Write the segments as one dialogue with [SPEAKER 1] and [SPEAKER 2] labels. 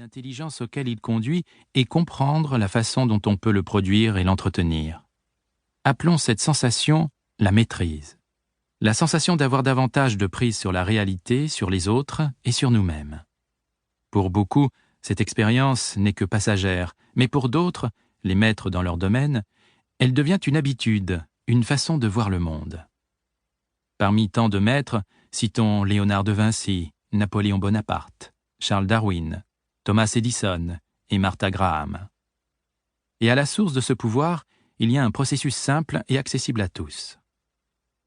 [SPEAKER 1] d'intelligence auquel il conduit et comprendre la façon dont on peut le produire et l'entretenir. Appelons cette sensation la maîtrise. La sensation d'avoir davantage de prise sur la réalité, sur les autres et sur nous-mêmes. Pour beaucoup, cette expérience n'est que passagère, mais pour d'autres, les maîtres dans leur domaine, elle devient une habitude, une façon de voir le monde. Parmi tant de maîtres, citons Léonard de Vinci, Napoléon Bonaparte, Charles Darwin, Thomas Edison et Martha Graham. Et à la source de ce pouvoir, il y a un processus simple et accessible à tous.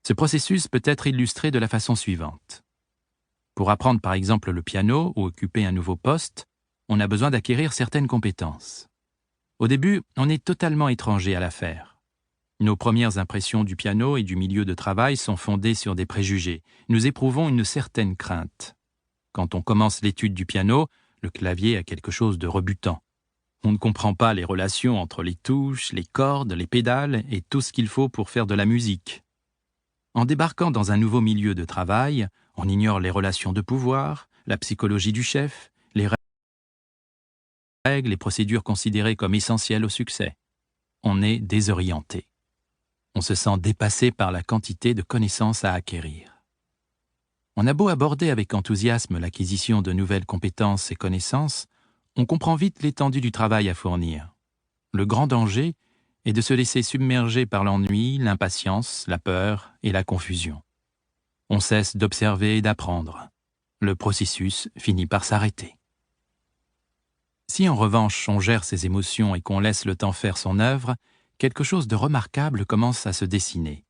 [SPEAKER 1] Ce processus peut être illustré de la façon suivante. Pour apprendre par exemple le piano ou occuper un nouveau poste, on a besoin d'acquérir certaines compétences. Au début, on est totalement étranger à l'affaire. Nos premières impressions du piano et du milieu de travail sont fondées sur des préjugés. Nous éprouvons une certaine crainte. Quand on commence l'étude du piano, le clavier a quelque chose de rebutant. On ne comprend pas les relations entre les touches, les cordes, les pédales et tout ce qu'il faut pour faire de la musique. En débarquant dans un nouveau milieu de travail, on ignore les relations de pouvoir, la psychologie du chef, les règles et procédures considérées comme essentielles au succès. On est désorienté. On se sent dépassé par la quantité de connaissances à acquérir. On a beau aborder avec enthousiasme l'acquisition de nouvelles compétences et connaissances, on comprend vite l'étendue du travail à fournir. Le grand danger est de se laisser submerger par l'ennui, l'impatience, la peur et la confusion. On cesse d'observer et d'apprendre. Le processus finit par s'arrêter. Si en revanche on gère ses émotions et qu'on laisse le temps faire son œuvre, quelque chose de remarquable commence à se dessiner.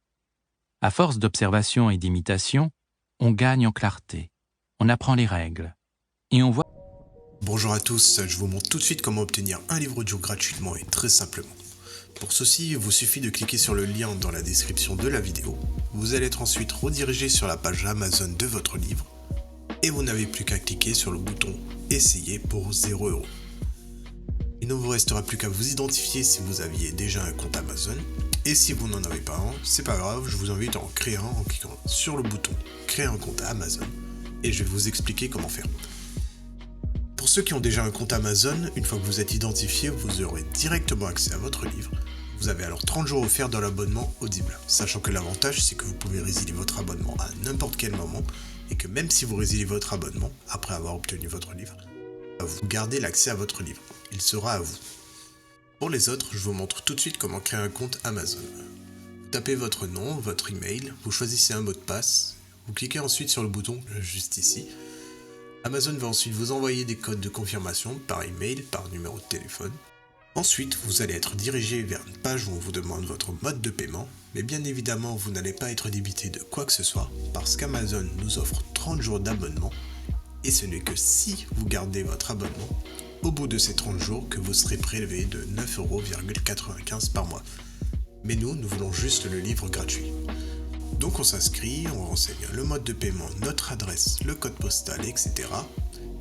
[SPEAKER 1] À force d'observation et d'imitation, on gagne en clarté, on apprend les règles, et on voit...
[SPEAKER 2] Bonjour à tous, je vous montre tout de suite comment obtenir un livre audio gratuitement et très simplement. Pour ceci, il vous suffit de cliquer sur le lien dans la description de la vidéo. Vous allez être ensuite redirigé sur la page Amazon de votre livre, et vous n'avez plus qu'à cliquer sur le bouton « Essayer » pour 0 €. Il ne vous restera plus qu'à vous identifier si vous aviez déjà un compte Amazon. Et si vous n'en avez pas un, c'est pas grave, je vous invite à en créer un en cliquant sur le bouton « Créer un compte Amazon » et je vais vous expliquer comment faire. Pour ceux qui ont déjà un compte Amazon, une fois que vous êtes identifié, vous aurez directement accès à votre livre. Vous avez alors 30 jours offerts dans l'abonnement Audible, sachant que l'avantage c'est que vous pouvez résilier votre abonnement à n'importe quel moment et que même si vous résiliez votre abonnement après avoir obtenu votre livre, vous gardez l'accès à votre livre. Il sera à vous. Pour les autres, je vous montre tout de suite comment créer un compte Amazon. Vous tapez votre nom, votre email, vous choisissez un mot de passe, vous cliquez ensuite sur le bouton juste ici. Amazon va ensuite vous envoyer des codes de confirmation par email, par numéro de téléphone. Ensuite, vous allez être dirigé vers une page où on vous demande votre mode de paiement, mais bien évidemment, vous n'allez pas être débité de quoi que ce soit, parce qu'Amazon nous offre 30 jours d'abonnement, et ce n'est que si vous gardez votre abonnement, au bout de ces 30 jours, que vous serez prélevé de 9,95 € par mois. Mais nous voulons juste le livre gratuit. Donc on s'inscrit, on renseigne le mode de paiement, notre adresse, le code postal, etc.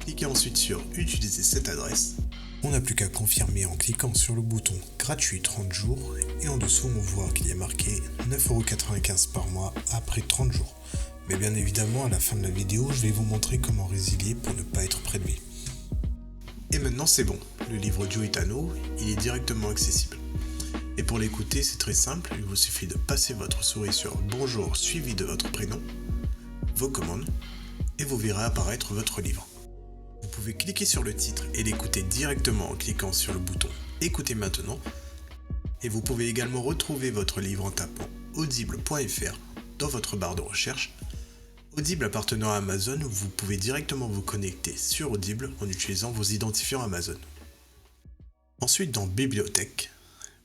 [SPEAKER 2] Cliquez ensuite sur « Utiliser cette adresse ». On n'a plus qu'à confirmer en cliquant sur le bouton « Gratuit 30 jours » et en dessous on voit qu'il y a marqué 9,95 € par mois après 30 jours. Mais bien évidemment, à la fin de la vidéo, je vais vous montrer comment résilier pour ne pas être prélevé. Et maintenant c'est bon, le livre audio est à nous, il est directement accessible. Et pour l'écouter, c'est très simple, il vous suffit de passer votre souris sur « Bonjour » suivi de votre prénom, vos commandes, et vous verrez apparaître votre livre. Vous pouvez cliquer sur le titre et l'écouter directement en cliquant sur le bouton « Écoutez maintenant » et vous pouvez également retrouver votre livre en tapant audible.fr dans votre barre de recherche. Audible appartenant à Amazon, vous pouvez directement vous connecter sur Audible en utilisant vos identifiants Amazon. Ensuite, dans Bibliothèque,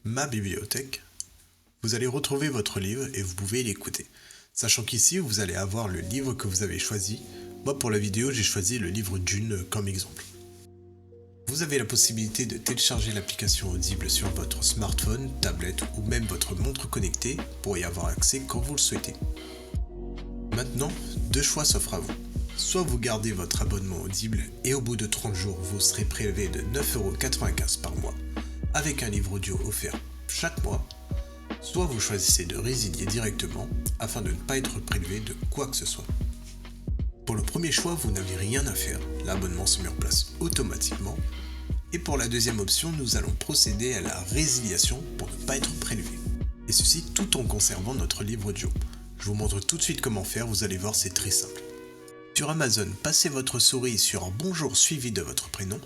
[SPEAKER 2] Ma bibliothèque, vous allez retrouver votre livre et vous pouvez l'écouter. Sachant qu'ici, vous allez avoir le livre que vous avez choisi. Moi, pour la vidéo, j'ai choisi le livre Dune comme exemple. Vous avez la possibilité de télécharger l'application Audible sur votre smartphone, tablette ou même votre montre connectée pour y avoir accès quand vous le souhaitez. Maintenant, deux choix s'offrent à vous. Soit vous gardez votre abonnement Audible et au bout de 30 jours, vous serez prélevé de 9,95 € par mois avec un livre audio offert chaque mois, soit vous choisissez de résilier directement afin de ne pas être prélevé de quoi que ce soit. Pour le premier choix, vous n'avez rien à faire, l'abonnement se met en place automatiquement. Et pour la deuxième option, nous allons procéder à la résiliation pour ne pas être prélevé. Et ceci tout en conservant notre livre audio. Je vous montre tout de suite comment faire, vous allez voir, c'est très simple. Sur Amazon, passez votre souris sur Bonjour suivi de votre prénom.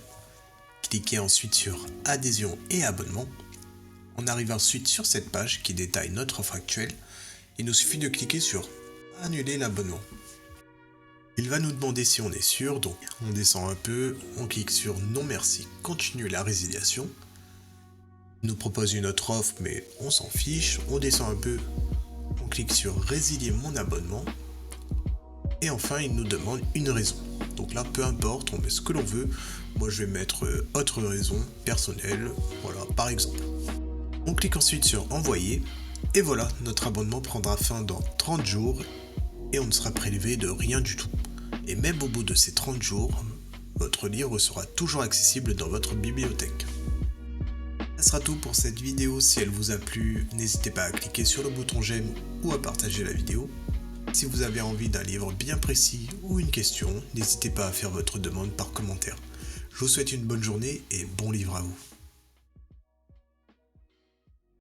[SPEAKER 2] Cliquez ensuite sur Adhésion et abonnement. On arrive ensuite sur cette page qui détaille notre offre actuelle. Il nous suffit de cliquer sur Annuler l'abonnement. Il va nous demander si on est sûr, donc on descend un peu, on clique sur Non merci, continuer la résiliation. Il nous propose une autre offre mais on s'en fiche, on descend un peu, on clique sur Résilier mon abonnement. Et enfin il nous demande une raison. Donc là peu importe, on met ce que l'on veut. Moi je vais mettre autre raison personnelle, voilà par exemple. On clique ensuite sur Envoyer. Et voilà, notre abonnement prendra fin dans 30 jours et on ne sera prélevé de rien du tout. Et même au bout de ces 30 jours, votre livre sera toujours accessible dans votre bibliothèque. Ce sera tout pour cette vidéo. Si elle vous a plu, n'hésitez pas à cliquer sur le bouton j'aime ou à partager la vidéo. Si vous avez envie d'un livre bien précis ou une question, n'hésitez pas à faire votre demande par commentaire. Je vous souhaite une bonne journée et bon livre à vous.